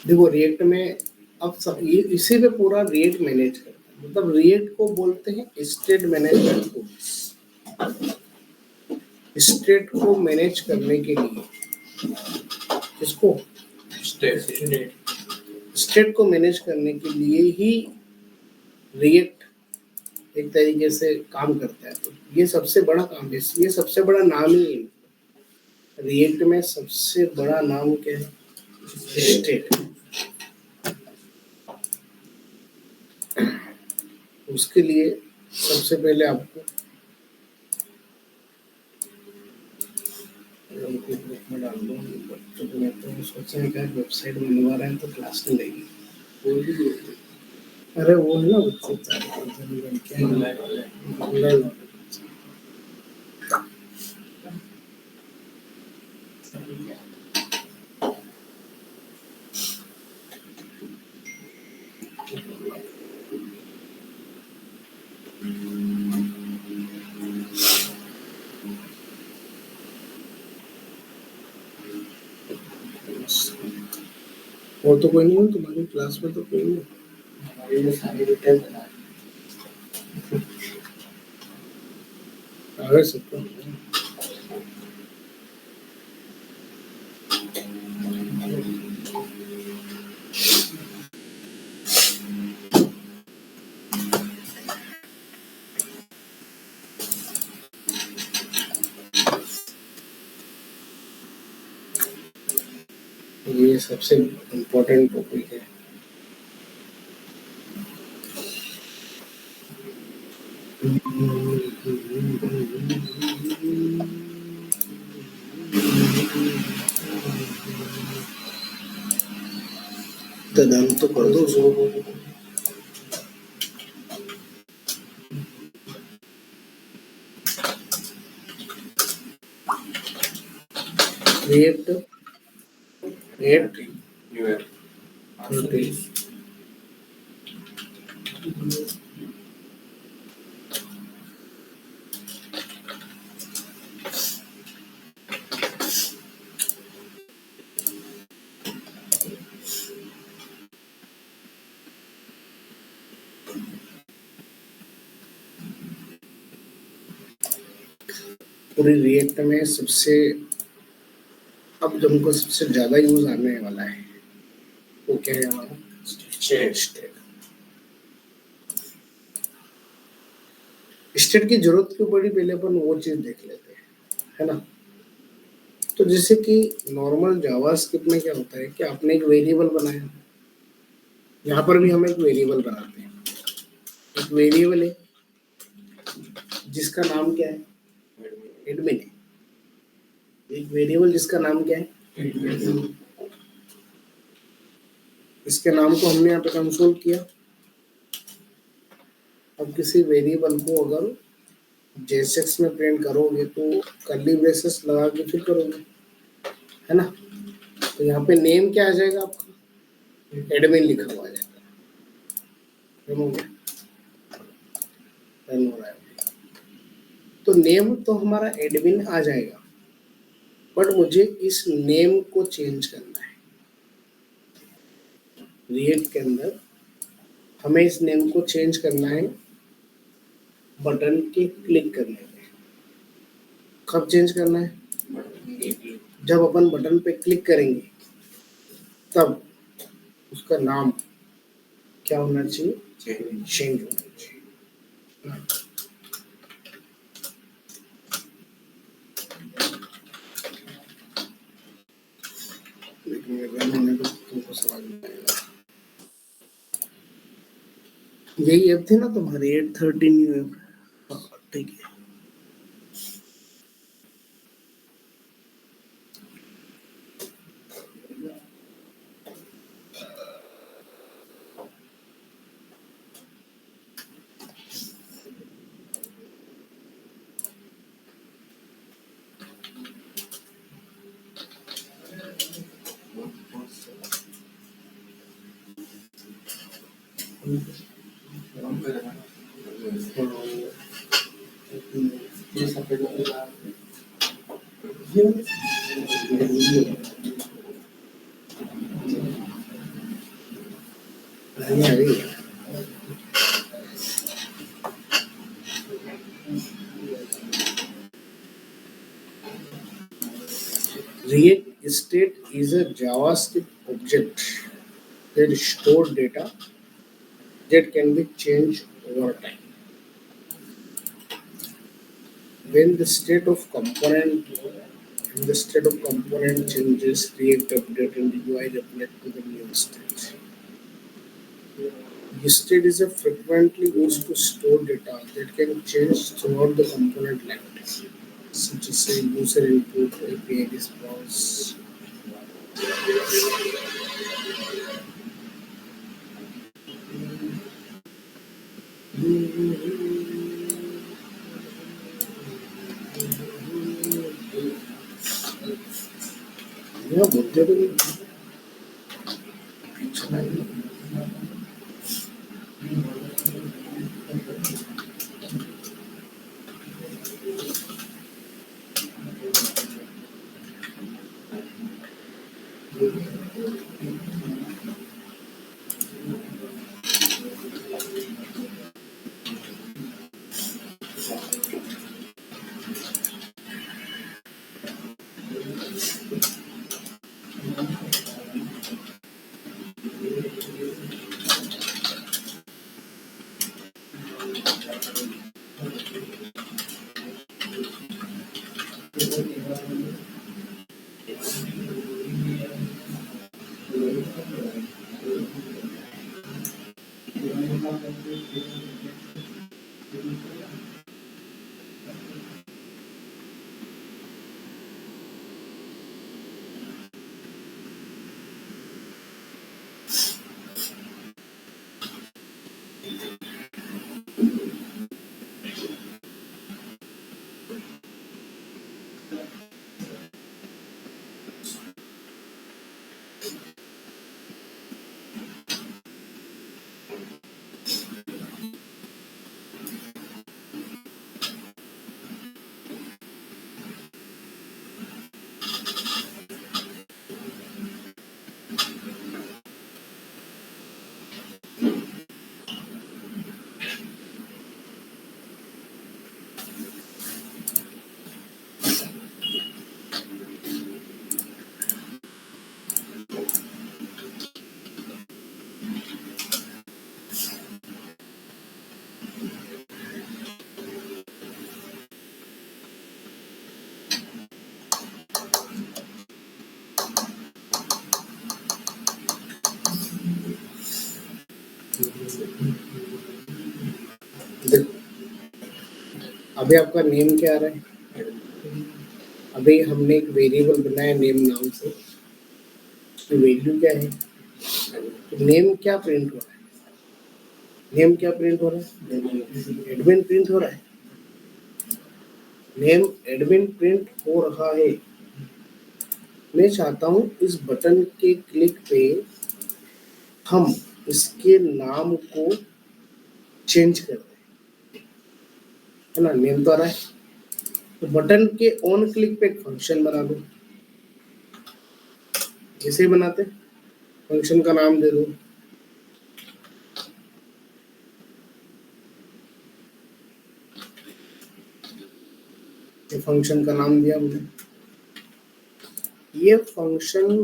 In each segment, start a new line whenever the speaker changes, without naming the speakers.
देखो रिएक्ट में अब सब ये इसी पे पूरा रिएक्ट मैनेज करता है, मतलब रिएक्ट को बोलते हैं स्टेट मैनेजमेंट टूल्स। स्टेट को मैनेज करने के लिए इसको स्टेट को मैनेज करने के लिए ही रिएक्ट एक तरीके से काम करता है। तो ये सबसे बड़ा काम है, ये सबसे बड़ा नाम ही है रिएक्ट में। सबसे बड़ा नाम क्या है? स्टेट। उसके लिए सबसे पहले आपको ग्रुप में डाल दो। तो मैं तो सोच रहा है वेबसाइट बनवा रहे हैं तो क्लास नहीं लगेगी। अरे वो है ना बच्चे वो तो कोई नहीं हो तुम्हारी क्लास में, तो कोई नहीं हमारे सारे डिटेल अगर सबको ये सबसे इम्पोर्टेंट टॉपिक है। डन तो कर दो उसको। क्रिएट पूरी रिएक्ट में सबसे अब हमको सबसे ज्यादा यूज आने वाला है वो क्या है हमारा स्टेट। स्टेट की जरूरत क्यों पड़ी पहले अपन वो चीज देख लेते हैं, है ना। तो जैसे कि नॉर्मल जावास्क्रिप्ट में क्या होता है कि आपने एक वेरिएबल बनाया, यहाँ पर भी हम एक वेरिएबल बनाते हैं। एक वेरिएबल है जिसका नाम क्या है? एडमिन है। एक वेरिएबल जिसका नाम क्या है? एडमिन। इसके नाम को हमने यहाँ पे कंसोल किया। अब किसी वेरिएबल को अगर जेएसएक्स में प्रिंट करोगे तो कर्ली ब्रेसेस लगा के फिर करोगे, है ना। तो यहाँ पे नेम क्या आ जाएगा आपका? एडमिन लिखा हुआ आ जाएगा। हो गया, रन हो रहा है। तो नेम तो हमारा एडमिन आ जाएगा, बट मुझे इस नेम को चेंज करना है। रिएक्ट के अंदर हमें इस नेम को चेंज करना है बटन के क्लिक करने पे। कब चेंज करना है? जब अपन बटन पे क्लिक करेंगे तब उसका नाम क्या होना चाहिए? चेंज होना चाहिए। तुमको समझ में आएगा। यही ऐप थी ना तुम्हारी 813 ऐप? ठीक है। React state is a JavaScript object that stores data that can be changed over time. When the state of component when the state of component changes, React update and the UI reflect to the new state. State is a frequently used to store data that can change throughout the component lifetime, such as say user input, API response. Yeah, मुद्दे तो नहीं। देखो, अभी आपका name क्या आ रहा है? अभी हमने एक वेरिएबल बनाया नेम नाम से, तो वैल्यू क्या है? तो नेम क्या प्रिंट हो रहा है? नेम क्या प्रिंट हो रहा है? एडमिन प्रिंट हो रहा है। नेम एडमिन प्रिंट हो रहा है। मैं चाहता हूं इस बटन के क्लिक पे हम इसके नाम को चेंज कर दें, है ना? नेम तो आ रहा है, तो बटन के ऑन क्लिक पे एक फंक्शन बना दो। जैसे बनाते फंक्शन का नाम दे दो, ये फंक्शन का नाम दिया हमने। ये फंक्शन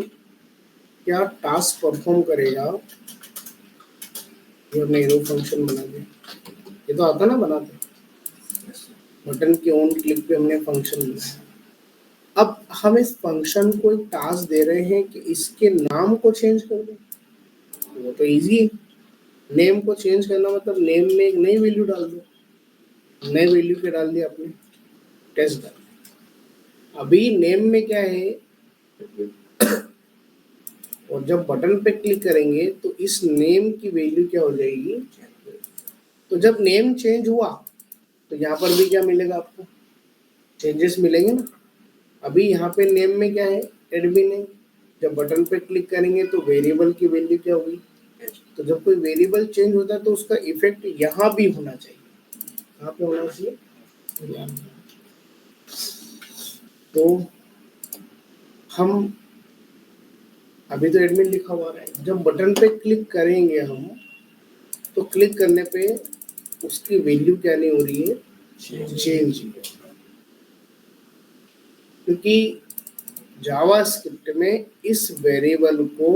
क्या टास्क परफॉर्म करेगा, ये हमने एरो फंक्शन बना दिया। ये तो आता ना बनाते, बटन के ऑन क्लिक पे हमने फंक्शन बनाया। अब हम इस फंक्शन को एक टास्क दे रहे हैं कि इसके नाम को चेंज कर दो। वो तो इजी है, नेम को चेंज करना मतलब नेम में एक नई वैल्यू डाल दो। नई वैल्यू के डाल दिया आपने, टेस्ट डाल। अभी नेम में क्या है, और जब बटन पे क्लिक करेंगे तो इस नेम की वैल्यू क्या हो जाएगी? तो जब नेम चेंज हुआ तो यहाँ पर भी क्या मिलेगा आपको? चेंजेस मिलेंगे ना। अभी यहाँ पे नेम में क्या है? एडमिन है। जब बटन पे क्लिक करेंगे तो वेरिएबल की वैल्यू क्या होगी? तो जब कोई वेरिएबल चेंज होता है तो उसका इफेक्ट यहाँ भी होना चाहिए। कहाँ पे होना चाहिए? यहाँ। तो हम अभी तो एडमिन लिखा हुआ है, जब बटन पे क्लिक करेंगे हम, तो क्लिक करने पे उसकी वैल्यू क्या नहीं हो रही है, चेंज। क्योंकि जावास्क्रिप्ट में इस वेरिएबल को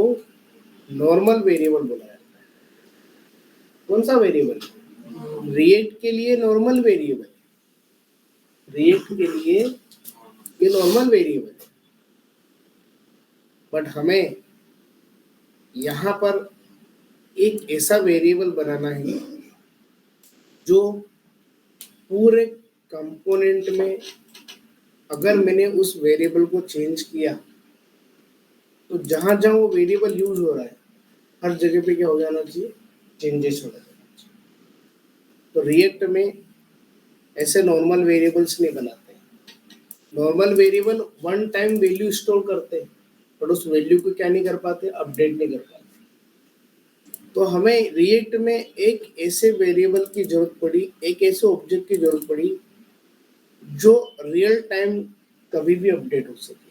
नॉर्मल वेरिएबल बोला जाता है। कौन सा वेरिएबल? रिएक्ट के लिए नॉर्मल वेरिएबल, रिएक्ट के लिए ये नॉर्मल वेरिएबल है। बट हमें यहाँ पर एक ऐसा वेरिएबल बनाना है जो पूरे कंपोनेंट में अगर मैंने उस वेरिएबल को चेंज किया तो जहां जहां वो वेरिएबल यूज हो रहा है हर जगह पे क्या हो जाना चाहिए, चेंजेस हो जाना चाहिए। तो रिएक्ट में ऐसे नॉर्मल वेरिएबल्स नहीं बनाते। Normal variable one time value store करते हैं, बट उस वैल्यू को क्या नहीं कर पाते, अपडेट नहीं कर पाते। तो हमें रिएक्ट में एक ऐसे वेरिएबल की जरूरत पड़ी, एक ऐसे ऑब्जेक्ट की जरूरत पड़ी जो रियल टाइम कभी भी अपडेट हो सके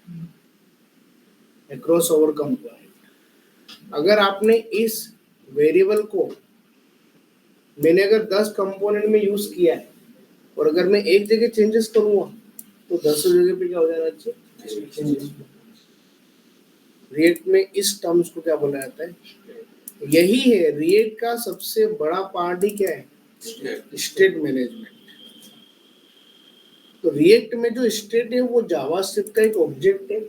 अक्रॉस ओवर कंपोनेंट। अगर आपने इस वेरिएबल को, मैंने अगर 10 कंपोनेंट में यूज किया है और अगर मैं एक जगह चेंजेस करूंगा तो 10 जगह पे क्या हो जाना चाहिए, चेंजेस। रिएक्ट में इस टर्म्स को क्या बोला जाता है? यही है रिएक्ट का सबसे बड़ा पार्ट ही क्या है, स्टेट मैनेजमेंट। तो रिएक्ट में जो स्टेट है वो जावास्क्रिप्ट का एक ऑब्जेक्ट है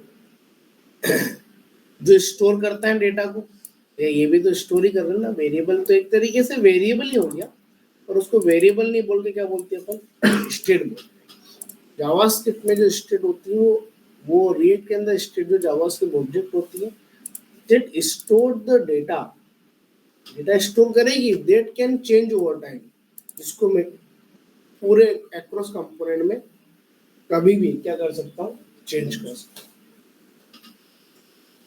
जो स्टोर करता है डेटा को। ये भी तो स्टोर ही कर रहे हैं ना, वेरिएबल तो एक तरीके से वेरिएबल ही हो गया, और उसको वेरिएबल नहीं बोल के क्या बोलते हैं अपन, स्टेट बोलते हैं। जावास्क्रिप्ट में जो स्टेट होती है वो रिएक्ट के अंदर स्टेट जो जावास्क्रिप्ट ऑब्जेक्ट होती है that store the data, data store करेगी that can change over time, जिसको मैं पूरे अक्रॉस कंपोनेंट में कभी भी क्या कर सकता हूँ, चेंज कर सकता हूँ।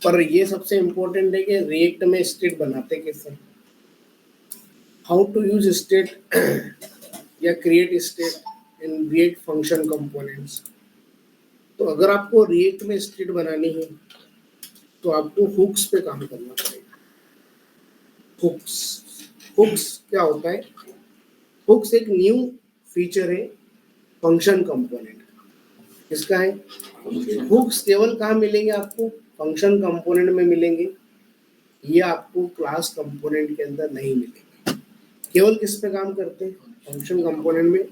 पर ये सबसे इम्पोर्टेंट है कि रिएक्ट में स्टेट बनाते कैसे, हाउ टू यूज स्टेट या create state in React function components. तो अगर आपको रिएक्ट में स्टेट बनानी है तो आपको हुक्स पे काम करना पड़ेगा। हुक्स, हुक्स क्या होता है? हुक्स एक न्यू फीचर है फंक्शन कंपोनेंट। किसका है? हुक्स केवल कहाँ मिलेंगे आपको? फंक्शन कंपोनेंट में मिलेंगे। ये आपको क्लास कंपोनेंट के अंदर नहीं मिलेंगे। केवल किस पे काम करते हैं? फंक्शन कंपोनेंट में,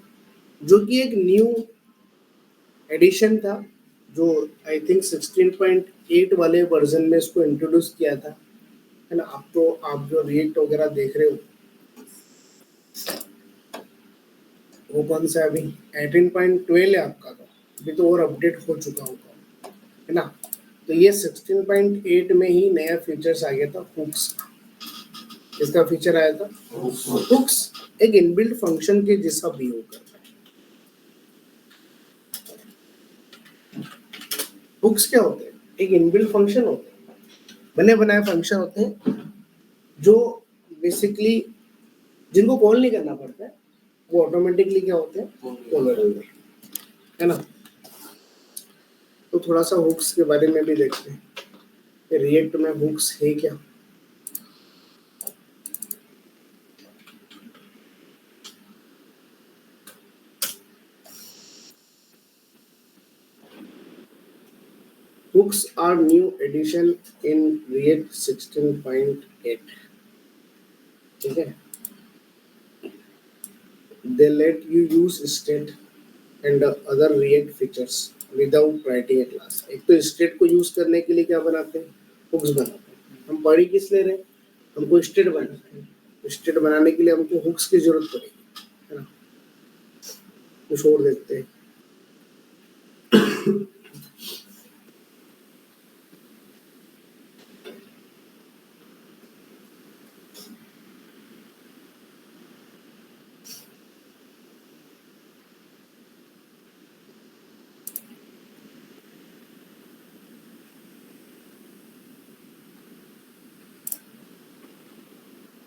जो कि एक न्यू एडिशन था जो आई थिंक 16.8 वाले वर्जन में इसको इंट्रोड्यूस किया था, है ना। अब तो आप जो रिएक्ट वगैरह देख रहे हो वो कौन सा अभी 18.12 है आपका, तो अभी तो और अपडेट हो चुका होगा, है ना। तो ये 16.8 में ही नया फीचर्स आ गया था हुक्स का। इसका फीचर आया था हुक्स, एक इनबिल्ट फंक्शन के जैसा बिहेव करता है। हुक्स क्या होते हैं? एक इनबिल्ट फंक्शन होते हैं, बने बनाए फंक्शन होते हैं जो बेसिकली जिनको कॉल नहीं करना पड़ता है, वो ऑटोमेटिकली क्या होते हैं, कॉल होते हैं, है ना। तो थोड़ा सा हुक्स के बारे में भी देखते हैं कि रिएक्ट में हुक्स है क्या। Hooks are new addition in React 16.8. ठीक है, they let you use state and other React features without writing a class. एक तो state को यूज करने के लिए क्या बनाते हैं, hooks बनाते हैं। हम पढ़ी किस ले रहे हैं, हमको state बनाना है। स्टेट बनाने के लिए हमको हुक्स की जरूरत पड़ेगी, है ना। कुछ और देखते हैं।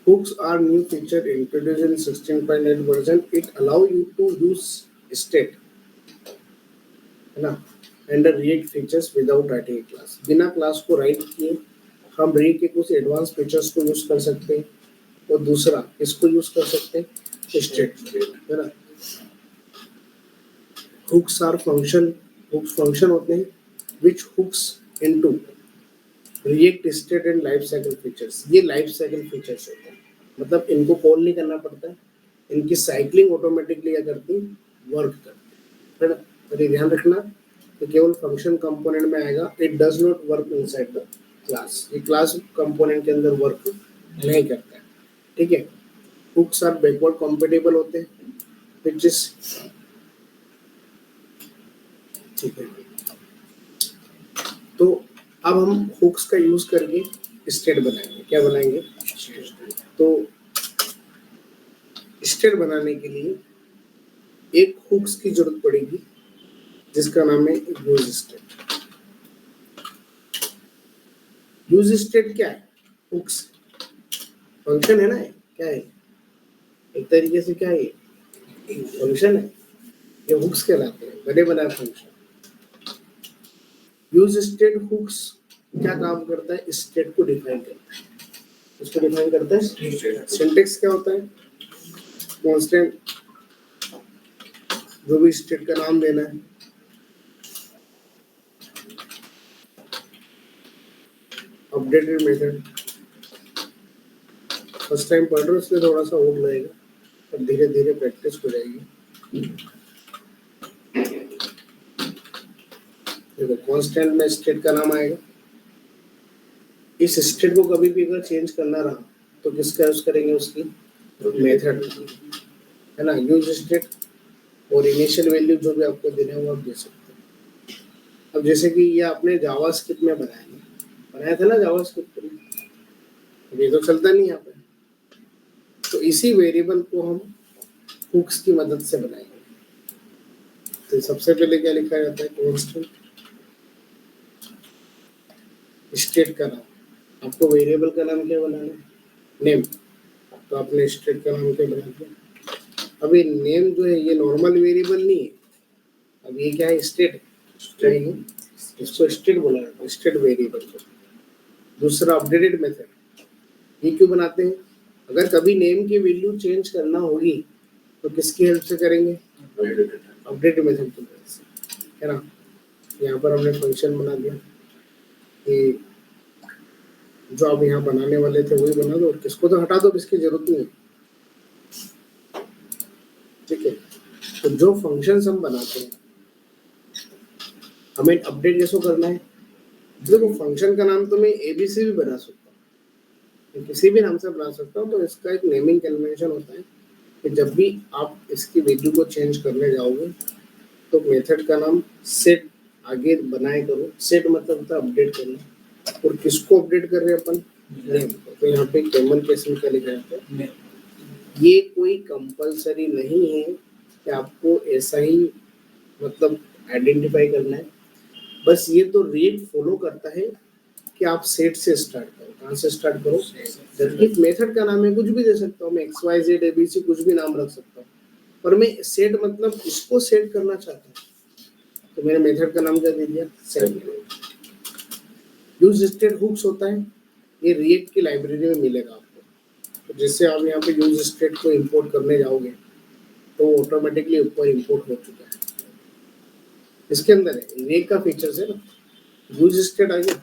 Hooks are new feature introduced in 16.8 version. It allow you to use state, है ना, and react features without writing class. बिना क्लास को राइट किए हम रिएक्ट के कुछ एडवांस फीचर्स को यूज कर सकते हैं। और दूसरा इसको यूज कर सकते हैं स्टेट, है ना। Hooks are function, hooks function होते हैं which hooks into React state and life cycle features. ये लाइफ साइकिल फीचर्स होते हैं, मतलब इनको कॉल नहीं करना पड़ता है, इनकी साइक्लिंग ऑटोमेटिकली क्या करती, वर्क करती है ना। तो ये ध्यान रखना कि केवल फंक्शन कंपोनेंट में आएगा, it does not work inside the class. ये क्लास कंपोनेंट के अंदर वर्क नहीं करता है, ठीक है। हुक्स आर बैकवर्ड कॉम्पेटेबल होते हैं, विच इज ठीक है। तो अब हम हुक्स का यूज करके स्टेट बनाएंगे। क्या बनाएंगे? तो स्टेट बनाने के लिए एक हुक्स की जरूरत पड़ेगी जिसका नाम है यूज स्टेट। यूज स्टेट क्या है? हुक्स फंक्शन है ना, क्या है, एक तरीके से क्या है, फंक्शन है। ये हुक्स कहलाते हैं, बने बनाए फंक्शन। यूज स्टेट हुक्स क्या काम करता है? स्टेट को डिफाइन करता है। इसको डिफाइन करता है। सिंटेक्स क्या होता है? कांस्टेंट, जो भी स्टेट का नाम देना है, अपडेटेड मेथड। फर्स्ट टाइम पढ़ रहे हो इसलिए थोड़ा सा और लगेगा, पर धीरे धीरे प्रैक्टिस हो जाएगी। देखो कांस्टेंट में स्टेट का नाम आएगा। इस स्टेट को कभी भी अगर चेंज करना रहा तो किसका यूज करेंगे? उसकी मेथड, है ना। यूज स्टेट और इनिशियल वैल्यू जो भी आपको देना है वो आप दे सकते हैं। अब जैसे कि ये आपने जावास्क्रिप्ट में बनाया था ना, जावास्क्रिप्ट में, अब ये तो चलता नहीं यहाँ पे, तो इसी वेरिएबल को हम हुक्स की मदद से बनाएंगे। तो सबसे पहले क्या लिखा जाता है? कांस्टेंट स्टेट का नाम। आपको वेरिएबल का नाम क्या बनाना है? नेम। तो आपने स्टेट का नाम क्या बना दिया। अब ये नेम जो है ये नॉर्मल वेरिएबल नहीं है, अब ये क्या है? स्टेट है। इसको स्टेट बोला जाता है, स्टेट वेरिएबल को। दूसरा अपडेटेड मेथड, ये क्यों बनाते हैं? अगर कभी नेम की वैल्यू चेंज करना होगी तो किसकी हेल्प से करेंगे? अपडेट मेथड की मदद से, है ना। यहाँ पर हमने फंक्शन बना दिया कि जो आप यहाँ बनाने वाले थे वही बना दो, और किसको तो हटा दो, किसकी जरूरत नहीं है, ठीक है। तो जो फंक्शंस हम बनाते हैं हमें अपडेट कैसे करना है? देखो फंक्शन का नाम तो मैं एबीसी भी बना सकता हूँ, किसी भी नाम से बना सकता हूँ। तो इसका एक नेमिंग कन्वेंशन होता है कि जब भी आप इसकी वैल्यू को चेंज करने जाओगे तो मेथड का नाम सेट आगे बनाए करो। सेट मतलब होता है अपडेट करना, और किसको अपडेट कर रहे हैं अपन? नेम। तो यहाँ पे कैमल केस में क्या लिखा जाता है? ये कोई कंपलसरी नहीं है कि आपको ऐसा ही मतलब आइडेंटिफाई करना है, बस ये तो रीड फॉलो करता है कि आप सेट से स्टार्ट करो। कहाँ से स्टार्ट करो? जबकि मेथड का नाम मैं कुछ भी दे सकता हूँ, मैं एक्स वाई जेड एबीसी कुछ भी नाम रख सकता हूँ, पर मैं सेट मतलब इसको सेट करना चाहता हूँ, तो मैंने मेथड का नाम क्या दे दिया? सेट। यूज स्टेट हुक्स होता है, ये रिएक्ट की लाइब्रेरी में मिलेगा आपको। तो जैसे आप यहाँ पे यूज स्टेट को इंपोर्ट करने जाओगे तो ऑटोमेटिकली ऊपर इंपोर्ट हो चुका है। इसके अंदर है रिएक्ट का फीचर्स है ना, यूज स्टेट आ गया,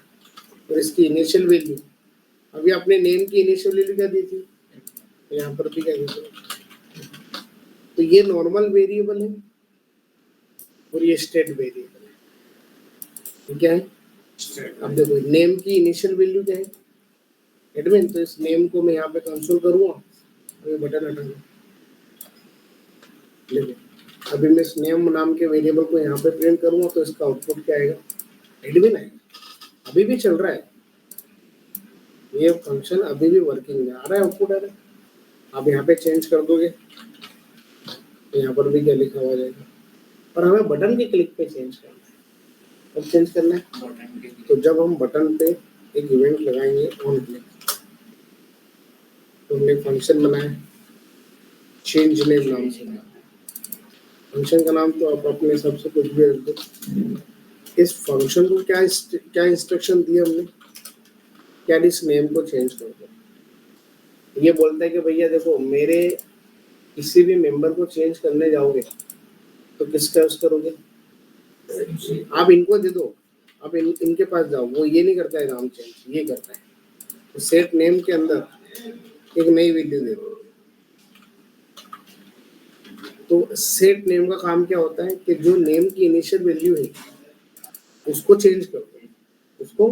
और इसकी इनिशियल वैल्यू, अभी आपने नेम की इनिशियल वैल्यू क्या दी थी, तो यहाँ पर भी क्या दी थी। तो ये नॉर्मल वेरिएबल है और ये स्टेट वेरिएबल है, तो क्या है? अब देखो नेम की इनिशियल वैल्यू क्या है? एडमिन। तो इस नेम को मैं यहाँ पे कंसोल करूँगा, ये बटन हटा दूँ, देखो अभी मैं इस नेम नाम के वेरिएबल को यहाँ पे प्रिंट करूँगा तो इसका आउटपुट क्या आएगा? एडमिन आएगा। अभी भी चल रहा है ये फंक्शन, अभी भी वर्किंग में आ रहा है, आउटपुट आ रहा है। आप यहाँ पे चेंज कर दोगे तो यहाँ पर भी क्या लिखा हुआ जाएगा, पर हमें बटन के क्लिक पे चेंज करना है। कब चेंज करना है? तो जब हम बटन पे एक इवेंट लगाएंगे ऑन क्लिक, तो हमने फंक्शन बनाया चेंज नेम नाम से। फंक्शन का नाम तो आप अपने हिसाब से कुछ भी रख दो। इस फंक्शन को क्या इंस्ट्रक्शन दिया हमने, क्या इस नेम को चेंज कर दो। ये बोलता है कि भैया देखो मेरे किसी भी मेंबर को चेंज करने जाओगे तो किसका यूज करोगे, आप इनको दे दो, आप इनके पास जाओ। वो ये नहीं करता है नाम चेंज, ये करता है तो सेट नेम के अंदर एक नई वैल्यू दे दो। तो सेट नेम का काम क्या होता है कि जो नेम की इनिशियल वैल्यू है उसको चेंज कर दो, उसको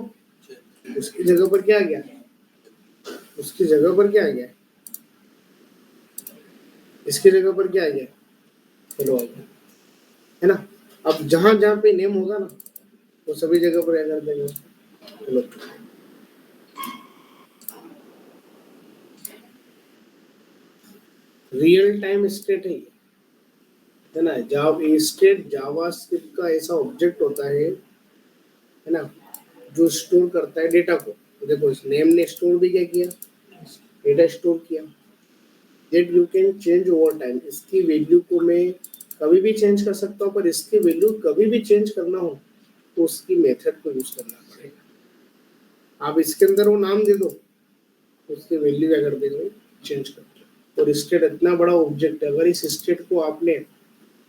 उसकी जगह पर क्या आ गया, उसकी जगह पर क्या आ गया, इसकी जगह पर क्या आ गया, हेलो आ गया, है ना। अब जहां जहां पे नेम होगा ना वो सभी जगह पर क्या कर देंगे, हेलो। रियल टाइम स्टेट है ना। स्टेट जावास्क्रिप्ट का ऐसा ऑब्जेक्ट होता है ना, जो स्टोर करता है डेटा को। तो देखो इस नेम ने स्टोर भी क्या किया, डेटा स्टोर किया। That you can change over time, इसकी वैल्यू को मैं कभी भी चेंज कर सकता हूँ, पर इसकी वैल्यू कभी भी चेंज करना हो तो उसकी मेथड को यूज करना पड़ेगा। आप इसके अंदर वो नाम दे दो तो उसकी वैल्यू क्या कर देंगे, चेंज कर दो। और स्टेट इतना बड़ा ऑब्जेक्ट है, अगर इस स्टेट को आपने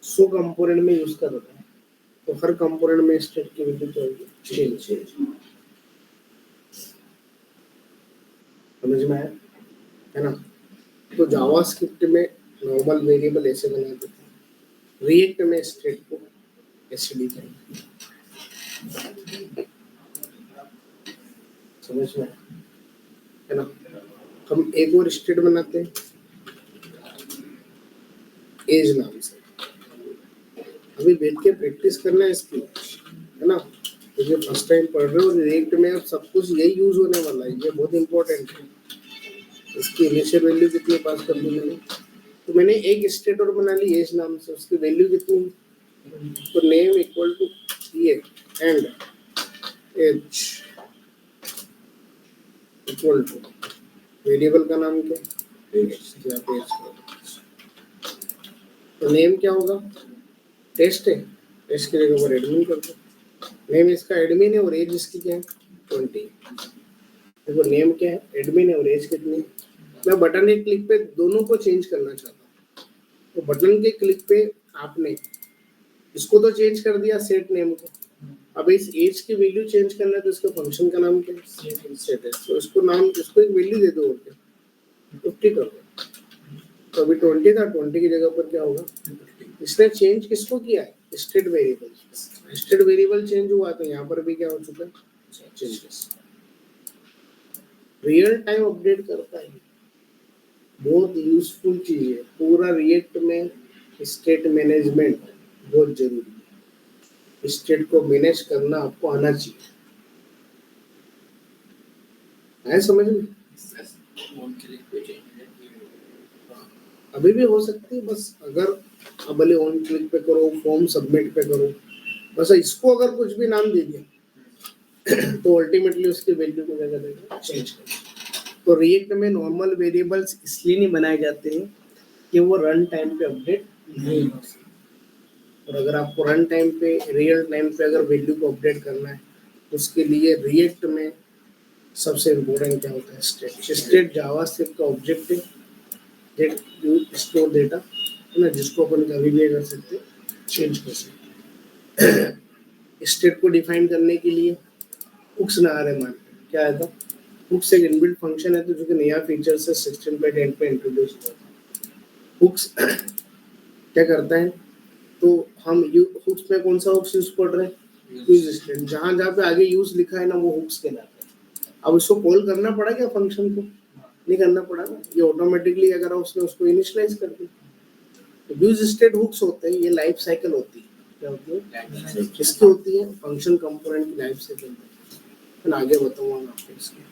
100 कंपोनेंट में यूज कर रखा है तो हर कंपोनेंट में स्टेट की वैल्यू क्या होगी, चेंज। समझ में आया, है ना। तो जावास्क्रिप्ट में नॉर्मल वेरिएबल ऐसे बना देते हैं, रिएक्ट में स्टेट को ऐसे लिखते हैं। समझ में आया, है ना। हम एक और स्टेट बनाते हैं एज नाम से। अभी बैठ के प्रैक्टिस करना है इसकी, है ना। क्योंकि फर्स्ट टाइम पढ़ रहे हो रिएक्ट में, अब सब कुछ यही यूज होने वाला है, ये बहुत इंपॉर्टेंट है। इसकी इनिशियल वैल्यू कितनी पास कर दी मैंने, तो मैंने एक स्टेट और बना ली एज नाम से। उसकी वैल्यू कितनी, तो नेम इक्वल टू ये and age equal to variable का नाम क्या है, तो नेम क्या होगा, टेस्ट है, टेस्ट की जगह पर एडमिन कर दो। नेम इसका एडमिन है और एज इसकी क्या है 20। देखो नेम क्या है, एडमिन है और एज कितनी है। मैं बटन के क्लिक पे दोनों को चेंज करना चाहता हूँ, तो बटन के क्लिक पे आपने इसको तो चेंज कर दिया सेट नेम को। अब इस एज की वैल्यू चेंज करना है तो इसके फंक्शन का नाम क्या है, सेट है। तो इसको नाम, इसको एक वैल्यू दे दो और क्या 50 कर दो। तो अभी 20 था, 20 की जगह पर क्या होगा, इसने चेंज किसको किया है, state variable. State variable change हुआ तो यहाँ पर भी क्या हो चुका है, चेंजेस। रियल टाइम अपडेट करता है, बहुत यूजफुल चीज है। पूरा रिएक्ट में स्टेट मैनेजमेंट बहुत जरूरी है, स्टेट को मैनेज करना आपको आना चाहिए, है समझ में। अभी भी हो सकती है, बस अगर अब भले ऑन क्लिक पे करो, फॉर्म सबमिट पे करो, बस इसको अगर कुछ भी नाम दे दिया तो अल्टीमेटली उसकी वैल्यू को क्या करेगा, चेंज करेगा। तो रिएक्ट में नॉर्मल वेरिएबल्स इसलिए नहीं बनाए जाते हैं कि वो रन टाइम पे अपडेट नहीं हो सकते। और अगर आपको रन टाइम पे, रियल टाइम पे अगर वैल्यू को अपडेट करना है उसके लिए रिएक्ट में सबसे इम्पोर्टेंट क्या होता है, स्टेट। स्टेट जावास्क्रिप्ट का ऑब्जेक्ट है, दैट यू स्टोर डेटा, है ना, जिसको अपन कभी भी कर सकते, चेंज कर सकते। स्टेट को डिफाइन करने के लिए हुक्स ना आ रहे मान, क्या है था, हुक्स एक इनबिल्ट फंक्शन है तो जो कि नया फीचर से 16.10 पे इंट्रोड्यूस हुआ था। हुक्स क्या करता है, तो हम हुक्स में कौन सा हुक्स यूज पढ़ रहे हैं, यूज स्टेट। जहां जहां पे आगे यूज लिखा है ना वो हुक्स कहलाता है। अब इसको कॉल करना पड़ा क्या फंक्शन को, नहीं करना पड़ा ना, ये ऑटोमेटिकली अगर उसने उसको इनिशियलाइज कर दिया। तो यूज स्टेट हुक्स होते हैं, ये लाइफ साइकिल होती है। क्या होती है, किसकी होती है, फंक्शन कंपोनेंट की लाइफ साइकिल। फिर आगे बताऊंगा मैं आपको इसके।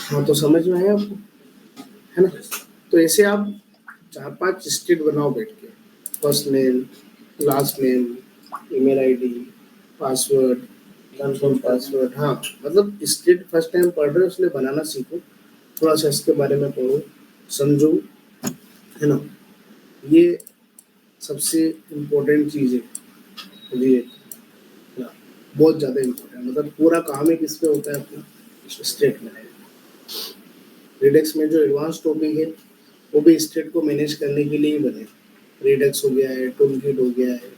हाँ तो समझ में आया आपको, है ना। तो ऐसे आप 4-5 स्टेट बनाओ बैठ के, first name, last name, email ID, password, confirm password, हाँ मतलब स्टेट फर्स्ट टाइम पढ़ रहे हो इसलिए बनाना सीखो, थोड़ा सा इसके बारे में पढ़ो, समझो, है ना। ये सबसे इम्पोर्टेंट चीज़ है ये, है ना, बहुत ज़्यादा इम्पोर्टेंट, मतलब पूरा काम ही किस पे होता है अपना, स्टेट में। रिडेक्स में जो एडवांस टॉपिक है वो भी स्टेट को मैनेज करने के लिए ही बने। रिडेक्स हो गया है, टूलकिट हो गया है,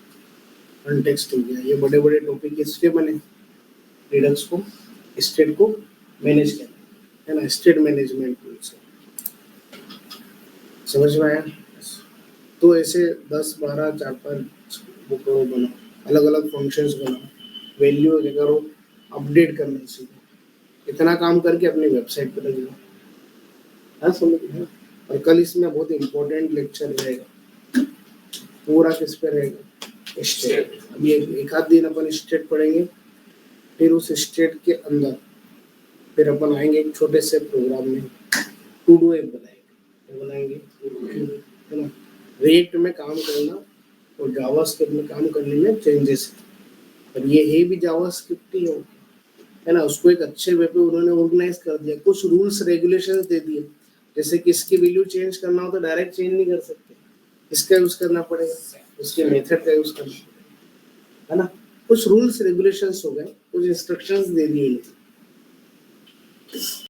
कॉन्टेक्स्ट हो गया, ये बड़े बड़े टॉपिक इसलिए बने, रिडक्स को स्टेट को मैनेज करना, है ना, स्टेट मैनेजमेंट टूल्स। समझ में आया? तो ऐसे 10 12 4 5 वो करो, बनाओ, अलग अलग फंक्शंस बनाओ, वैल्यू करो, अपडेट करना सीखो, इतना काम करके अपनी वेबसाइट पर लग जाओ। हाँ समझ में आया? और कल इसमें बहुत इंपॉर्टेंट लेक्चर रहेगा, पूरा किस पे रहेगा, स्टेट। अभी एक आध दिन अपन स्टेट पढ़ेंगे, फिर उस स्टेट के अंदर फिर अपन आएंगे एक छोटे से प्रोग्राम में, टू डू ऐप बनाएंगे, क्या बनाएंगे, है ना। रिएक्ट में काम करना और जावास्क्रिप्ट में काम करने में चेंजेस है, पर ये है भी जावास्क्रिप्ट ही है ना। उसको एक अच्छे वे पे उन्होंने ऑर्गेनाइज कर दिया, कुछ रूल्स रेगुलेशंस दे दिए, जैसे कि इसकी वैल्यू चेंज करना हो तो डायरेक्ट चेंज नहीं कर सकते, इसका यूज करना पड़ेगा, उसके मेथड का यूज करना पड़ेगा, है ना। कुछ रूल्स रेगुलेशंस हो गए, कुछ इंस्ट्रक्शंस दे दिए।